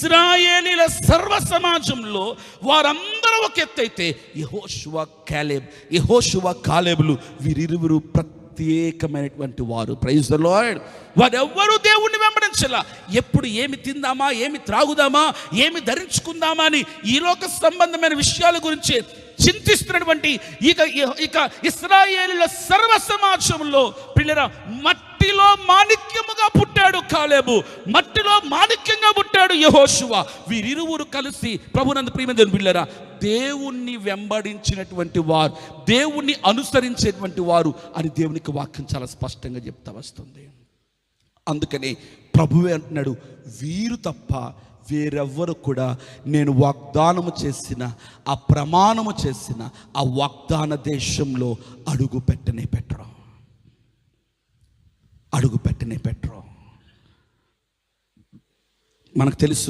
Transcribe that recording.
ఇశ్రాయేలీల సర్వ సమాజంలో వారందరూ ఒక ఎత్తైతే యెహోషువ కాలేబులు వీరిరువురు ప్రత్యేకమైనటువంటి వారు. Praise the lord. వారెవ్వరూ దేవుణ్ణి వెంబడించలా. ఎప్పుడు ఏమి తిందామా, ఏమి త్రాగుదామా, ఏమి ధరించుకుందామా అని ఈ లోక సంబంధమైన విషయాల గురించి చింతిస్తున్నటువంటి ఇక ఇశ్రాయేలీల సర్వ సమాజంలో పిల్లరా, మట్టిలో మాణిక్యముగా పుట్టాడు కాలేబు, మట్టిలో మాణిక్యంగా పుట్టాడు యెహోషువ. వీరిరువురు కలిసి ప్రభునందు ప్రియమైన పిల్లరా, దేవుణ్ణి వెంబడించినటువంటి వారు, దేవుణ్ణి అనుసరించేటువంటి వారు అని దేవునికి వాక్యం చాలా స్పష్టంగా చెప్తా వస్తుంది. అందుకని ప్రభువే అంటున్నాడు, వీరు తప్ప వేరెవ్వరు కూడా నేను వాగ్దానము చేసిన, ఆ ప్రమాణము చేసిన ఆ వాగ్దాన దేశంలో అడుగు పెట్టనే పెట్టరు. మనకు తెలుసు